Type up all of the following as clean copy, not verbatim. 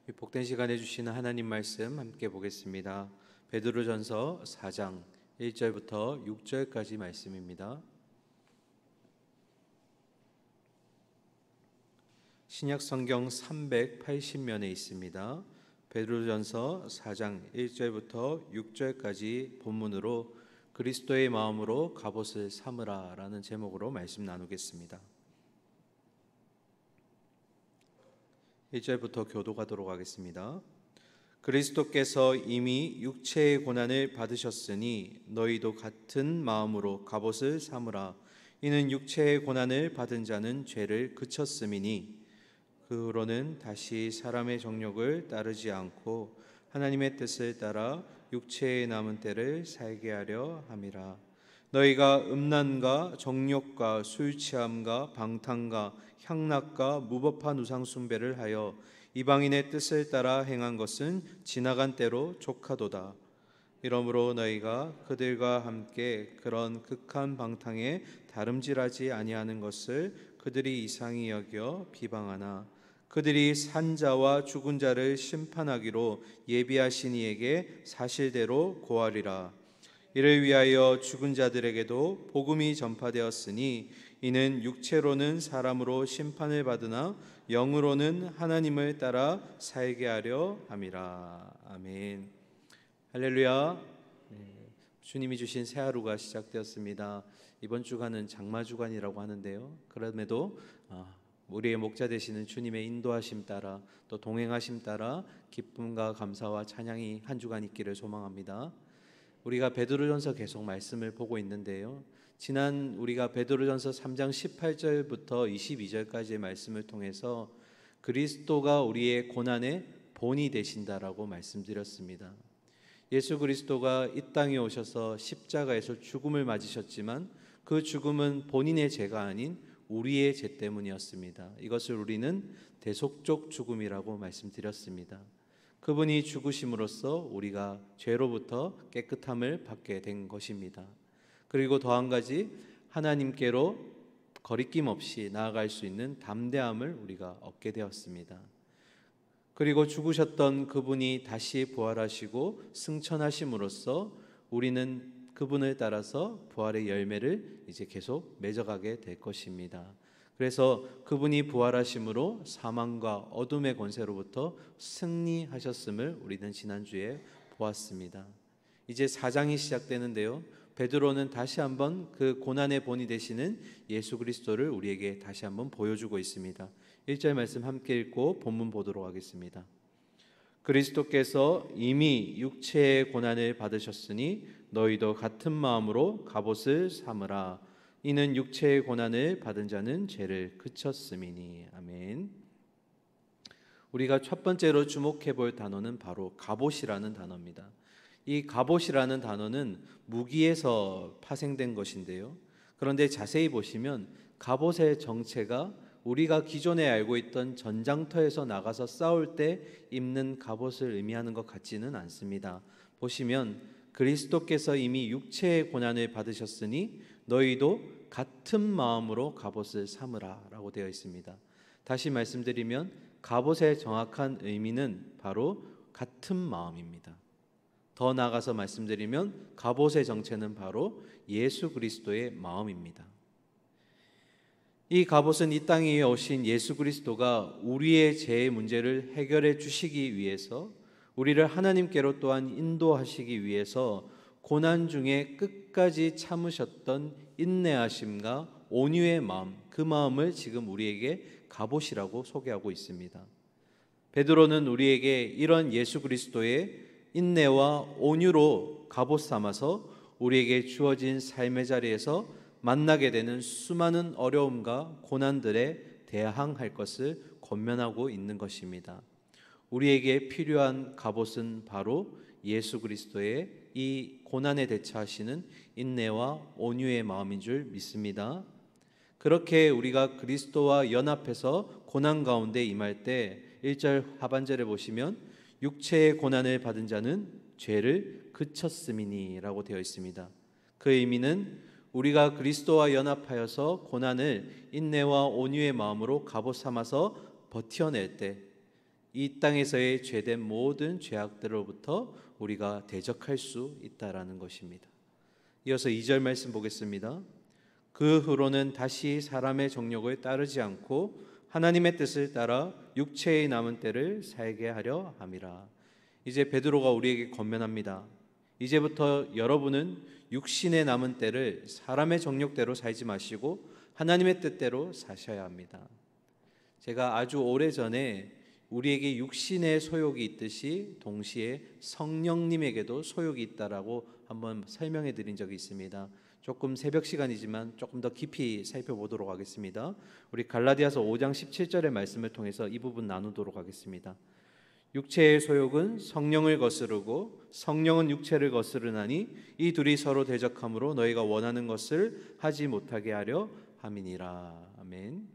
이 복된 시간에 주시는 하나님 말씀 함께 보겠습니다. 베드로전서 4장 1절부터 6절까지 말씀입니다. 신약 성경 380면에 있습니다. 베드로전서 4장 1절부터 6절까지 본문으로 그리스도의 마음으로 갑옷을 삼으라 라는 제목으로 말씀 나누겠습니다. 1절부터 교독하도록 하겠습니다. 그리스도께서 이미 육체의 고난을 받으셨으니 너희도 같은 마음으로 갑옷을 삼으라. 이는 육체의 고난을 받은 자는 죄를 그쳤음이니 그 후로는 다시 사람의 정욕을 따르지 않고 하나님의 뜻을 따라 육체의 남은 때를 살게 하려 함이라. 너희가 음란과 정욕과 술 취함과 방탕과 향락과 무법한 우상 숭배를 하여 이방인의 뜻을 따라 행한 것은 지나간 때로 족하도다. 이러므로 너희가 그들과 함께 그런 극한 방탕에 다름질하지 아니하는 것을 그들이 이상히 여겨 비방하나 그들이 산 자와 죽은 자를 심판하기로 예비하신 이에게 사실대로 고하리라. 이를 위하여 죽은 자들에게도 복음이 전파되었으니 이는 육체로는 사람으로 심판을 받으나 영으로는 하나님을 따라 살게 하려 함이라. 아멘. 할렐루야. 주님이 주신 새 하루가 시작되었습니다. 이번 주간은 장마주간이라고 하는데요, 그럼에도 우리의 목자 되시는 주님의 인도하심 따라 또 동행하심 따라 기쁨과 감사와 찬양이 한 주간 있기를 소망합니다. 우리가 베드로전서 계속 말씀을 보고 있는데요, 지난 우리가 베드로전서 3장 18절부터 22절까지의 말씀을 통해서 그리스도가 우리의 고난의 본이 되신다라고 말씀드렸습니다. 예수 그리스도가 이 땅에 오셔서 십자가에서 죽음을 맞으셨지만 그 죽음은 본인의 죄가 아닌 우리의 죄 때문이었습니다. 이것을 우리는 대속적 죽음이라고 말씀드렸습니다. 그분이 죽으심으로써 우리가 죄로부터 깨끗함을 받게 된 것입니다. 그리고 더 한 가지, 하나님께로 거리낌 없이 나아갈 수 있는 담대함을 우리가 얻게 되었습니다. 그리고 죽으셨던 그분이 다시 부활하시고 승천하심으로써 우리는 그분을 따라서 부활의 열매를 이제 계속 맺어가게 될 것입니다. 그래서 그분이 부활하심으로 사망과 어둠의 권세로부터 승리하셨음을 우리는 지난주에 보았습니다. 이제 4장이 시작되는데요, 베드로는 다시 한번 그 고난의 본이 되시는 예수 그리스도를 우리에게 다시 한번 보여주고 있습니다. 1절 말씀 함께 읽고 본문 보도록 하겠습니다. 그리스도께서 이미 육체의 고난을 받으셨으니 너희도 같은 마음으로 갑옷을 삼으라. 이는 육체의 고난을 받은 자는 죄를 그쳤음이니. 아멘. 우리가 첫 번째로 주목해 볼 단어는 바로 갑옷이라는 단어입니다. 이 갑옷이라는 단어는 무기에서 파생된 것인데요, 그런데 자세히 보시면 갑옷의 정체가 우리가 기존에 알고 있던 전장터에서 나가서 싸울 때 입는 갑옷을 의미하는 것 같지는 않습니다. 보시면 그리스도께서 이미 육체의 고난을 받으셨으니 너희도 같은 마음으로 갑옷을 삼으라 라고 되어 있습니다. 다시 말씀드리면 갑옷의 정확한 의미는 바로 같은 마음입니다. 더 나아가서 말씀드리면 갑옷의 정체는 바로 예수 그리스도의 마음입니다. 이 갑옷은 이 땅에 오신 예수 그리스도가 우리의 죄의 문제를 해결해 주시기 위해서, 우리를 하나님께로 또한 인도하시기 위해서 고난 중에 끝까지 참으셨던 인내하심과 온유의 마음, 그 마음을 지금 우리에게 갑옷이라고 소개하고 있습니다. 베드로는 우리에게 이런 예수 그리스도의 인내와 온유로 갑옷 삼아서 우리에게 주어진 삶의 자리에서 만나게 되는 수많은 어려움과 고난들에 대항할 것을 권면하고 있는 것입니다. 우리에게 필요한 갑옷은 바로 예수 그리스도의 이 고난에 대처하시는 인내와 온유의 마음인 줄 믿습니다. 그렇게 우리가 그리스도와 연합해서 고난 가운데 임할 때 1절 하반절에 보시면 육체의 고난을 받은 자는 죄를 그쳤음이니 라고 되어 있습니다. 그 의미는 우리가 그리스도와 연합하여서 고난을 인내와 온유의 마음으로 갑옷 삼아서 버텨낼 때, 이 땅에서의 죄된 모든 죄악들로부터 우리가 대적할 수 있다라는 것입니다. 이어서 2절 말씀 보겠습니다. 그 후로는 다시 사람의 정욕을 따르지 않고 하나님의 뜻을 따라 육체의 남은 때를 살게 하려 함이라. 이제 베드로가 우리에게 권면합니다. 이제부터 여러분은 육신의 남은 때를 사람의 정욕대로 살지 마시고 하나님의 뜻대로 사셔야 합니다. 제가 아주 오래전에 우리에게 육신의 소욕이 있듯이 동시에 성령님에게도 소욕이 있다라고 한번 설명해 드린 적이 있습니다. 조금 새벽 시간이지만 조금 더 깊이 살펴보도록 하겠습니다. 우리 갈라디아서 5장 17절의 말씀을 통해서 이 부분 나누도록 하겠습니다. 육체의 소욕은 성령을 거스르고 성령은 육체를 거스르나니 이 둘이 서로 대적함으로 너희가 원하는 것을 하지 못하게 하려 함이니라. 아멘.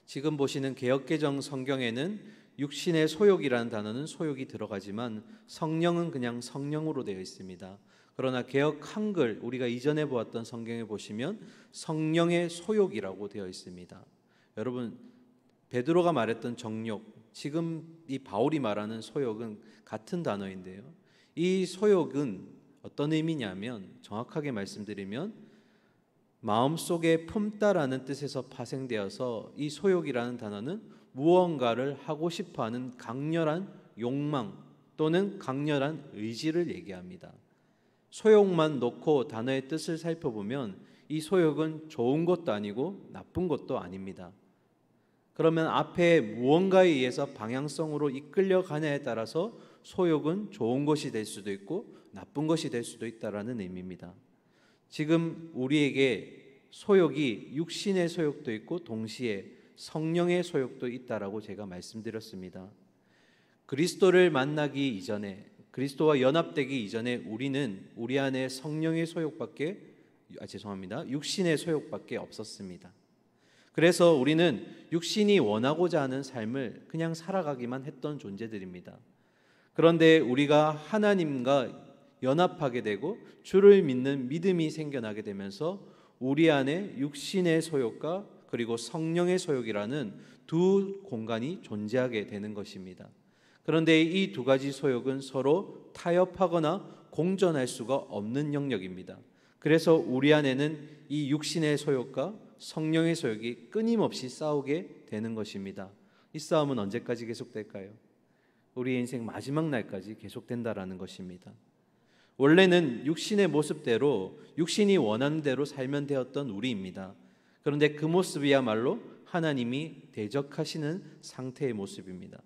지금 보시는 개역개정 성경에는 육신의 소욕이라는 단어는 소욕이 들어가지만 성령은 그냥 성령으로 되어 있습니다. 그러나 개역 한글 우리가 이전에 보았던 성경에 보시면 성령의 소욕이라고 되어 있습니다. 여러분, 베드로가 말했던 정욕, 지금 이 바울이 말하는 소욕은 같은 단어인데요. 이 소욕은 어떤 의미냐면 정확하게 말씀드리면 마음속에 품다라는 뜻에서 파생되어서 이 소욕이라는 단어는 무언가를 하고 싶어하는 강렬한 욕망 또는 강렬한 의지를 얘기합니다. 소욕만 놓고 단어의 뜻을 살펴보면 이 소욕은 좋은 것도 아니고 나쁜 것도 아닙니다. 그러면 앞에 무언가에 의해서 방향성으로 이끌려가냐에 따라서 소욕은 좋은 것이 될 수도 있고 나쁜 것이 될 수도 있다라는 의미입니다. 지금 우리에게 소욕이 육신의 소욕도 있고 동시에 성령의 소욕도 있다라고 제가 말씀드렸습니다. 그리스도를 만나기 이전에, 그리스도와 연합되기 이전에 우리는 우리 안에 성령의 소욕밖에 육신의 소욕밖에 없었습니다. 그래서 우리는 육신이 원하고자 하는 삶을 그냥 살아가기만 했던 존재들입니다. 그런데 우리가 하나님과 연합하게 되고 주를 믿는 믿음이 생겨나게 되면서 우리 안에 육신의 소욕과 그리고 성령의 소욕이라는 두 공간이 존재하게 되는 것입니다. 그런데 이 두 가지 소욕은 서로 타협하거나 공존할 수가 없는 영역입니다. 그래서 우리 안에는 이 육신의 소욕과 성령의 소욕이 끊임없이 싸우게 되는 것입니다. 이 싸움은 언제까지 계속될까요? 우리 인생 마지막 날까지 계속된다라는 것입니다. 원래는 육신의 모습대로 육신이 원하는 대로 살면 되었던 우리입니다. 그런데 그 모습이야말로 하나님이 대적하시는 상태의 모습입니다.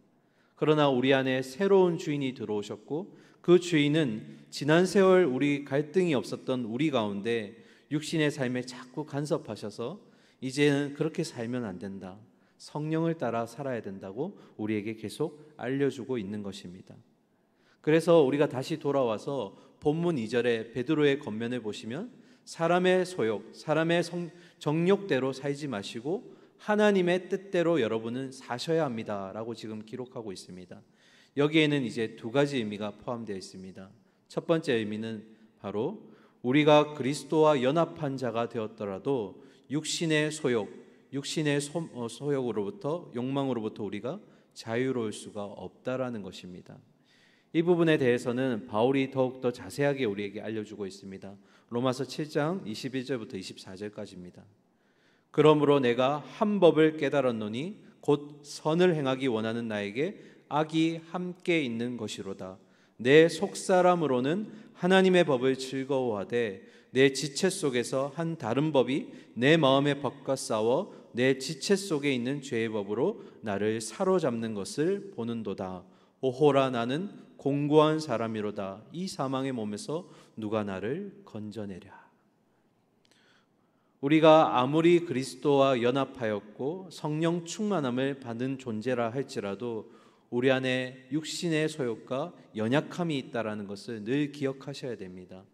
그러나 우리 안에 새로운 주인이 들어오셨고 그 주인은 지난 세월 우리 갈등이 없었던 우리 가운데 육신의 삶에 자꾸 간섭하셔서 이제는 그렇게 살면 안 된다, 성령을 따라 살아야 된다고 우리에게 계속 알려주고 있는 것입니다. 그래서 우리가 다시 돌아와서 본문 2절에 베드로의 권면을 보시면 사람의 소욕, 사람의 정욕대로 살지 마시고 하나님의 뜻대로 여러분은 사셔야 합니다 라고 지금 기록하고 있습니다. 여기에는 이제 두 가지 의미가 포함되어 있습니다. 첫 번째 의미는 바로 우리가 그리스도와 연합한 자가 되었더라도 육신의 소욕, 육신의 소욕으로부터, 욕망으로부터 우리가 자유로울 수가 없다라는 것입니다. 이 부분에 대해서는 바울이 더욱더 자세하게 우리에게 알려주고 있습니다. 로마서 7장 21절부터 24절까지입니다. 그러므로 내가 한 법을 깨달았노니 곧 선을 행하기 원하는 나에게 악이 함께 있는 것이로다. 내 속사람으로는 하나님의 법을 즐거워하되 내 지체 속에서 한 다른 법이 내 마음의 법과 싸워 내 지체 속에 있는 죄의 법으로 나를 사로잡는 것을 보는도다. 오호라, 나는 공고한 사람이로다. 이 사망의 몸에서 누가 나를 건져내랴. 우리가 아무리 그리스도와 연합하였고 성령 충만함을 받은 존재라 할지라도 우리 안에 육신의 소욕과 연약함이 있다라는 것을 늘 기억하셔야 됩니다.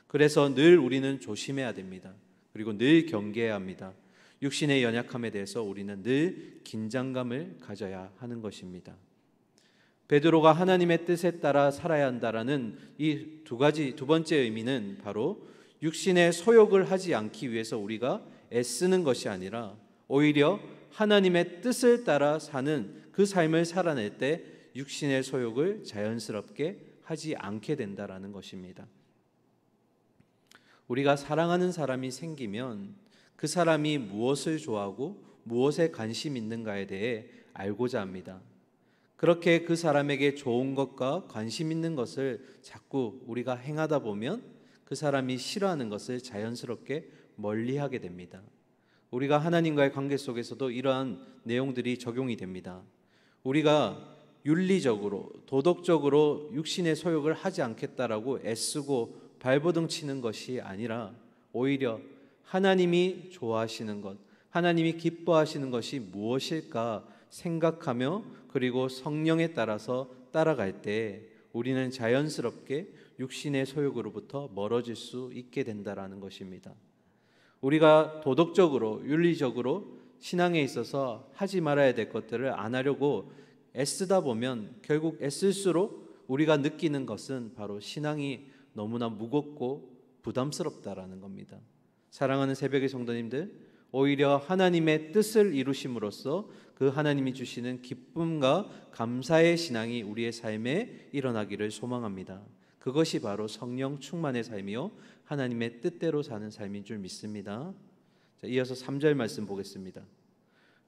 그래서 늘 우리는 조심해야 됩니다. 그리고 늘 경계해야 합니다. 육신의 연약함에 대해서 우리는 늘 긴장감을 가져야 하는 것입니다. 베드로가 하나님의 뜻에 따라 살아야 한다라는 이 두 번째 의미는 바로 육신의 소욕을 하지 않기 위해서 우리가 애쓰는 것이 아니라 오히려 하나님의 뜻을 따라 사는 그 삶을 살아낼 때 육신의 소욕을 자연스럽게 하지 않게 된다라는 것입니다. 우리가 사랑하는 사람이 생기면 그 사람이 무엇을 좋아하고 무엇에 관심 있는가에 대해 알고자 합니다. 그렇게 그 사람에게 좋은 것과 관심 있는 것을 자꾸 우리가 행하다 보면 그 사람이 싫어하는 것을 자연스럽게 멀리하게 됩니다. 우리가 하나님과의 관계 속에서도 이러한 내용들이 적용이 됩니다. 우리가 윤리적으로 도덕적으로 육신의 소욕을 하지 않겠다라고 애쓰고 발버둥 치는 것이 아니라 오히려 하나님이 좋아하시는 것, 하나님이 기뻐하시는 것이 무엇일까 생각하며 그리고 성령에 따라서 따라갈 때 우리는 자연스럽게 육신의 소욕으로부터 멀어질 수 있게 된다라는 것입니다. 우리가 도덕적으로 윤리적으로 신앙에 있어서 하지 말아야 될 것들을 안 하려고 애쓰다 보면 결국 애쓸수록 우리가 느끼는 것은 바로 신앙이 너무나 무겁고 부담스럽다라는 겁니다. 사랑하는 새벽의 성도님들, 오히려 하나님의 뜻을 이루심으로써 그 하나님이 주시는 기쁨과 감사의 신앙이 우리의 삶에 일어나기를 소망합니다. 그것이 바로 성령 충만의 삶이요 하나님의 뜻대로 사는 삶인 줄 믿습니다. 자, 이어서 3절 말씀 보겠습니다.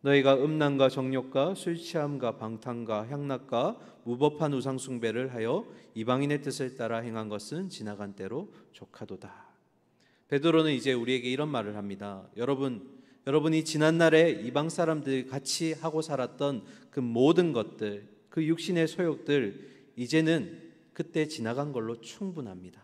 너희가 음란과 정욕과 술 취함과 방탕과 향락과 무법한 우상 숭배를 하여 이방인의 뜻을 따라 행한 것은 지나간 때로 족하도다. 베드로는 이제 우리에게 이런 말을 합니다. 여러분이 지난날에 이방 사람들 같이 하고 살았던 그 모든 것들, 그 육신의 소욕들 이제는 그때 지나간 걸로 충분합니다.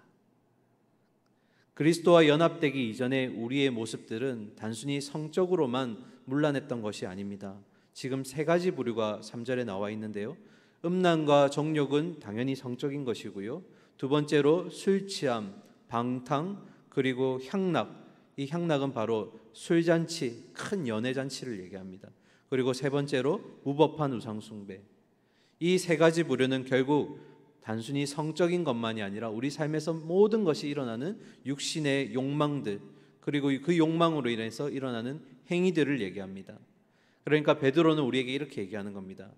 그리스도와 연합되기 이전에 우리의 모습들은 단순히 성적으로만 문란했던 것이 아닙니다. 지금 세 가지 부류가 3절에 나와 있는데요. 음란과 정욕은 당연히 성적인 것이고요. 두 번째로 술 취함, 방탕, 그리고 향락. 이 향락은 바로 술잔치, 큰 연회잔치를 얘기합니다. 그리고 세 번째로 무법한 우상숭배. 이 세 가지 부류는 결국 단순히 성적인 것만이 아니라 우리 삶에서 모든 것이 일어나는 육신의 욕망들, 그리고 그 욕망으로 인해서 일어나는 행위들을 얘기합니다. 그러니까 베드로는 우리에게 이렇게 얘기하는 겁니다.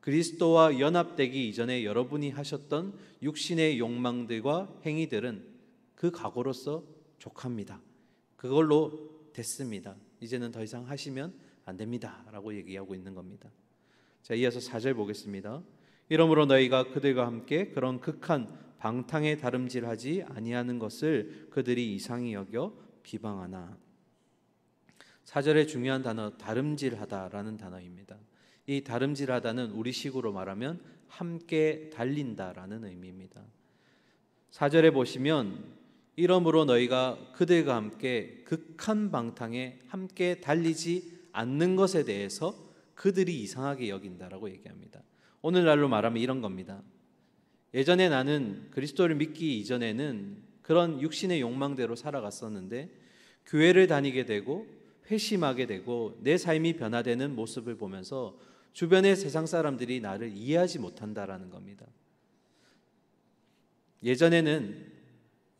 그리스도와 연합되기 이전에 여러분이 하셨던 육신의 욕망들과 행위들은 그 과거로서 족합니다. 그걸로 됐습니다. 이제는 더 이상 하시면 안 됩니다 라고 얘기하고 있는 겁니다. 자, 이어서 4절 보겠습니다. 이러므로 너희가 그들과 함께 그런 극한 방탕에 다름질하지 아니하는 것을 그들이 이상히 여겨 비방하나. 4절의 중요한 단어 다름질하다라는 단어입니다. 이 다름질하다는 우리식으로 말하면 함께 달린다라는 의미입니다. 4절에 보시면 이러므로 너희가 그들과 함께 극한 방탕에 함께 달리지 않는 것에 대해서 그들이 이상하게 여긴다라고 얘기합니다. 오늘날로 말하면 이런 겁니다. 예전에 나는 그리스도를 믿기 이전에는 그런 육신의 욕망대로 살아갔었는데 교회를 다니게 되고 회심하게 되고 내 삶이 변화되는 모습을 보면서 주변의 세상 사람들이 나를 이해하지 못한다라는 겁니다. 예전에는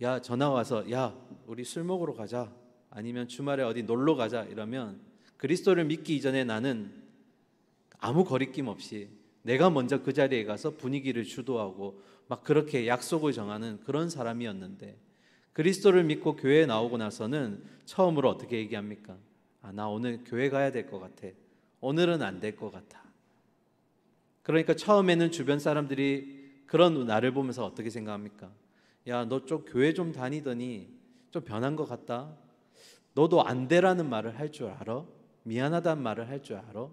야, 전화 와서 야, 우리 술 먹으러 가자, 아니면 주말에 어디 놀러 가자 이러면 그리스도를 믿기 이전에 나는 아무 거리낌 없이 내가 먼저 그 자리에 가서 분위기를 주도하고 막 그렇게 약속을 정하는 그런 사람이었는데 그리스도를 믿고 교회에 나오고 나서는 처음으로 어떻게 얘기합니까? 나 오늘 교회 가야 될 것 같아. 오늘은 안 될 것 같아. 그러니까 처음에는 주변 사람들이 그런 나를 보면서 어떻게 생각합니까? 야, 너 좀 교회 좀 다니더니 좀 변한 것 같다. 너도 안 되라는 말을 할 줄 알아? 미안하다는 말을 할 줄 알아?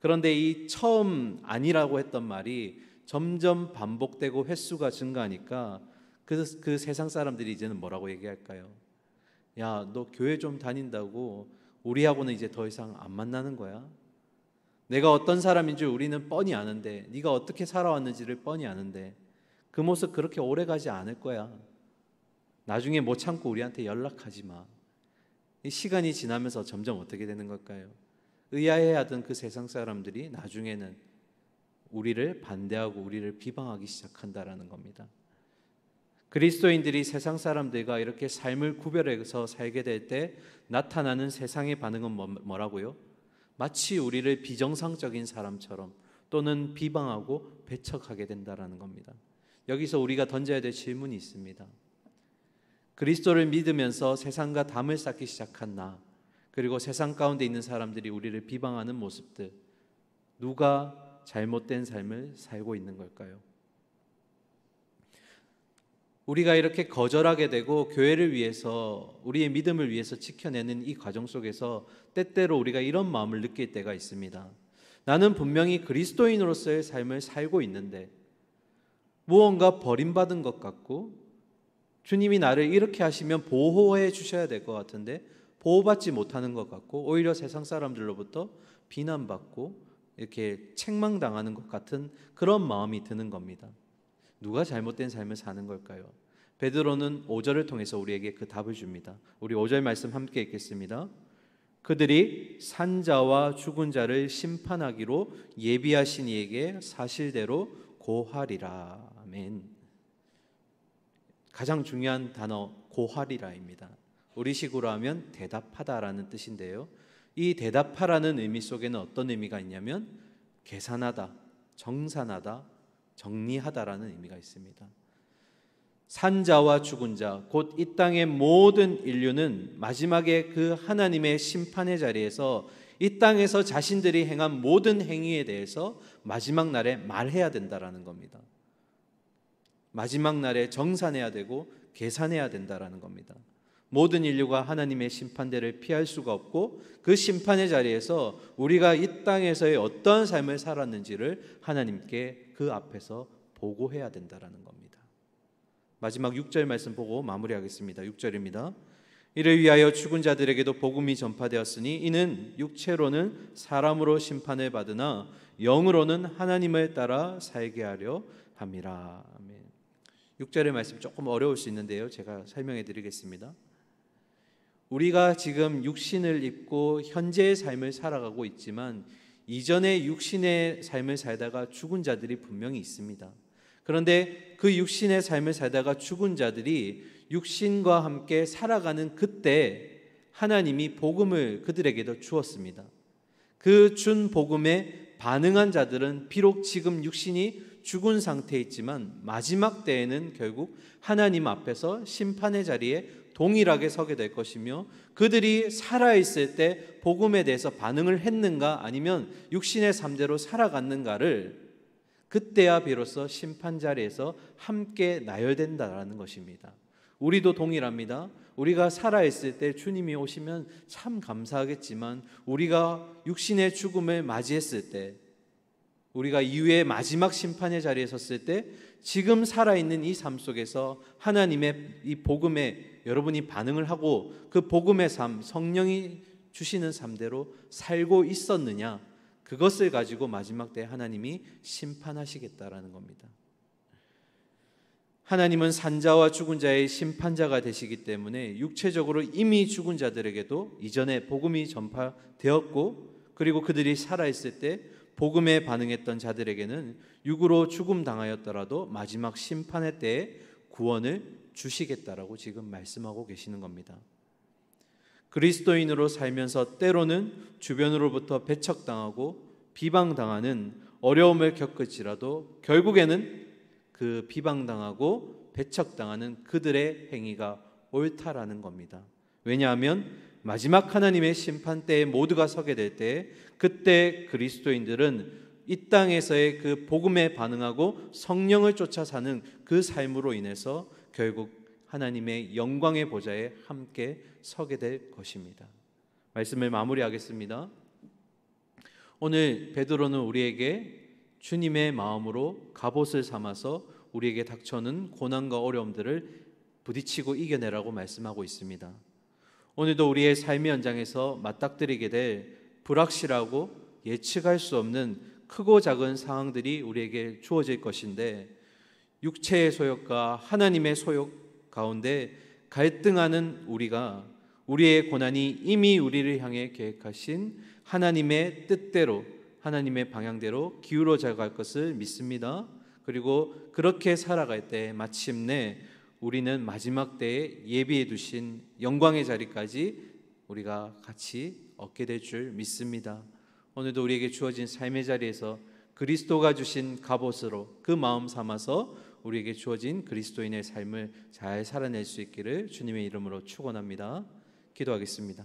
그런데 이 처음 아니라고 했던 말이 점점 반복되고 횟수가 증가하니까 그 세상 사람들이 이제는 뭐라고 얘기할까요? 야, 너 교회 좀 다닌다고 우리하고는 이제 더 이상 안 만나는 거야? 내가 어떤 사람인 줄 우리는 뻔히 아는데, 네가 어떻게 살아왔는지를 뻔히 아는데 그 모습 그렇게 오래 가지 않을 거야. 나중에 못 참고 우리한테 연락하지 마. 이 시간이 지나면서 점점 어떻게 되는 걸까요? 의아해하던 그 세상 사람들이 나중에는 우리를 반대하고 우리를 비방하기 시작한다라는 겁니다. 그리스도인들이 세상 사람들과 이렇게 삶을 구별해서 살게 될 때 나타나는 세상의 반응은 뭐라고요? 마치 우리를 비정상적인 사람처럼, 또는 비방하고 배척하게 된다라는 겁니다. 여기서 우리가 던져야 될 질문이 있습니다. 그리스도를 믿으면서 세상과 담을 쌓기 시작한 나, 그리고 세상 가운데 있는 사람들이 우리를 비방하는 모습들, 누가 잘못된 삶을 살고 있는 걸까요? 우리가 이렇게 거절하게 되고 교회를 위해서, 우리의 믿음을 위해서 지켜내는 이 과정 속에서 때때로 우리가 이런 마음을 느낄 때가 있습니다. 나는 분명히 그리스도인으로서의 삶을 살고 있는데 무언가 버림받은 것 같고, 주님이 나를 이렇게 하시면 보호해 주셔야 될 것 같은데 보호받지 못하는 것 같고, 오히려 세상 사람들로부터 비난받고 이렇게 책망당하는 것 같은 그런 마음이 드는 겁니다. 누가 잘못된 삶을 사는 걸까요? 베드로는 5절을 통해서 우리에게 그 답을 줍니다. 우리 5절 말씀 함께 읽겠습니다. 그들이 산자와 죽은 자를 심판하기로 예비하신 이에게 사실대로 고하리라. 아멘. 가장 중요한 단어 고하리라입니다. 우리식으로 하면 대답하다라는 뜻인데요, 이 대답하라는 의미 속에는 어떤 의미가 있냐면 계산하다, 정산하다, 정리하다라는 의미가 있습니다. 산자와 죽은 자, 곧 이 땅의 모든 인류는 마지막에 그 하나님의 심판의 자리에서 이 땅에서 자신들이 행한 모든 행위에 대해서 마지막 날에 말해야 된다라는 겁니다. 마지막 날에 정산해야 되고 계산해야 된다라는 겁니다. 모든 인류가 하나님의 심판대를 피할 수가 없고, 그 심판의 자리에서 우리가 이 땅에서의 어떠한 삶을 살았는지를 하나님께 그 앞에서 보고해야 된다라는 겁니다. 마지막 6절 말씀 보고 마무리하겠습니다. 6절입니다. 이를 위하여 죽은 자들에게도 복음이 전파되었으니 이는 육체로는 사람으로 심판을 받으나 영으로는 하나님을 따라 살게 하려 함이라. 아멘. 6절의 말씀 조금 어려울 수 있는데요, 제가 설명해 드리겠습니다. 우리가 지금 육신을 입고 현재의 삶을 살아가고 있지만 이전에 육신의 삶을 살다가 죽은 자들이 분명히 있습니다. 그런데 그 육신의 삶을 살다가 죽은 자들이 육신과 함께 살아가는 그때 하나님이 복음을 그들에게도 주었습니다. 그 준 복음에 반응한 자들은 비록 지금 육신이 죽은 상태에 있지만 마지막 때에는 결국 하나님 앞에서 심판의 자리에 동일하게 서게 될 것이며, 그들이 살아있을 때 복음에 대해서 반응을 했는가 아니면 육신의 삶대로 살아갔는가를 그때야 비로소 심판 자리에서 함께 나열된다라는 것입니다. 우리도 동일합니다. 우리가 살아있을 때 주님이 오시면 참 감사하겠지만 우리가 육신의 죽음을 맞이했을 때, 우리가 이후에 마지막 심판의 자리에 섰을 때 지금 살아있는 이 삶 속에서 하나님의 이 복음에 여러분이 반응을 하고 그 복음의 삶, 성령이 주시는 삶대로 살고 있었느냐, 그것을 가지고 마지막 때 하나님이 심판하시겠다라는 겁니다. 하나님은 산자와 죽은 자의 심판자가 되시기 때문에 육체적으로 이미 죽은 자들에게도 이전에 복음이 전파되었고, 그리고 그들이 살아있을 때 복음에 반응했던 자들에게는 육으로 죽음 당하였더라도 마지막 심판의 때에 구원을 주시겠다라고 지금 말씀하고 계시는 겁니다. 그리스도인으로 살면서 때로는 주변으로부터 배척당하고 비방당하는 어려움을 겪을지라도 결국에는 그 비방당하고 배척당하는 그들의 행위가 옳다라는 겁니다. 왜냐하면 마지막 하나님의 심판 때에 모두가 서게 될 때, 그때 그리스도인들은 이 땅에서의 그 복음에 반응하고 성령을 쫓아 사는 그 삶으로 인해서 결국 하나님의 영광의 보좌에 함께 서게 될 것입니다. 말씀을 마무리하겠습니다. 오늘 베드로는 우리에게 주님의 마음으로 갑옷을 삼아서 우리에게 닥쳐오는 고난과 어려움들을 부딪히고 이겨내라고 말씀하고 있습니다. 오늘도 우리의 삶의 현장에서 맞닥뜨리게 될 불확실하고 예측할 수 없는 크고 작은 상황들이 우리에게 주어질 것인데, 육체의 소욕과 하나님의 소욕 가운데 갈등하는 우리가 우리의 고난이 이미 우리를 향해 계획하신 하나님의 뜻대로, 하나님의 방향대로 기울어져 갈 것을 믿습니다. 그리고 그렇게 살아갈 때 마침내 우리는 마지막 때에 예비해 두신 영광의 자리까지 우리가 같이 얻게 될 줄 믿습니다. 오늘도 우리에게 주어진 삶의 자리에서 그리스도가 주신 갑옷으로 그 마음 삼아서 우리에게 주어진 그리스도인의 삶을 잘 살아낼 수 있기를 주님의 이름으로 축원합니다. 기도하겠습니다.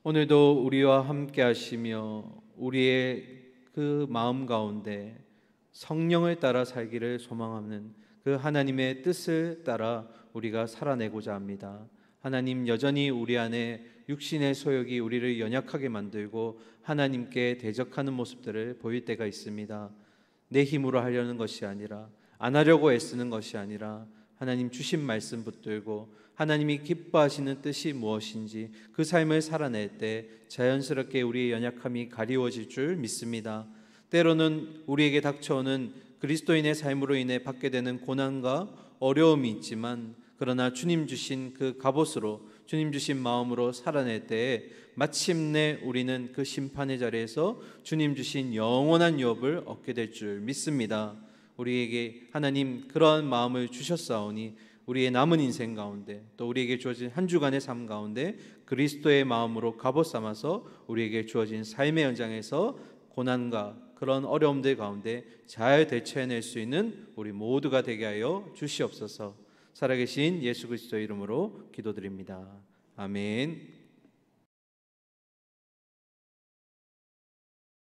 오늘도 우리와 함께 하시며 우리의 그 마음 가운데 성령을 따라 살기를 소망하는 그 하나님의 뜻을 따라 우리가 살아내고자 합니다. 하나님, 여전히 우리 안에 육신의 소욕이 우리를 연약하게 만들고 하나님께 대적하는 모습들을 보일 때가 있습니다. 내 힘으로 하려는 것이 아니라, 안 하려고 애쓰는 것이 아니라 하나님 주신 말씀 붙들고 하나님이 기뻐하시는 뜻이 무엇인지 그 삶을 살아낼 때 자연스럽게 우리의 연약함이 가리워질 줄 믿습니다. 때로는 우리에게 닥쳐오는 그리스도인의 삶으로 인해 받게 되는 고난과 어려움이 있지만, 그러나 주님 주신 그 갑옷으로, 주님 주신 마음으로 살아낼 때에 마침내 우리는 그 심판의 자리에서 주님 주신 영원한 유업을 얻게 될 줄 믿습니다. 우리에게 하나님 그러한 마음을 주셨사오니 우리의 남은 인생 가운데, 또 우리에게 주어진 한 주간의 삶 가운데 그리스도의 마음으로 갑옷 삼아서 우리에게 주어진 삶의 현장에서 고난과 그런 어려움들 가운데 잘 대처해낼 수 있는 우리 모두가 되게 하여 주시옵소서. 살아계신 예수 그리스도의 이름으로 기도드립니다. 아멘.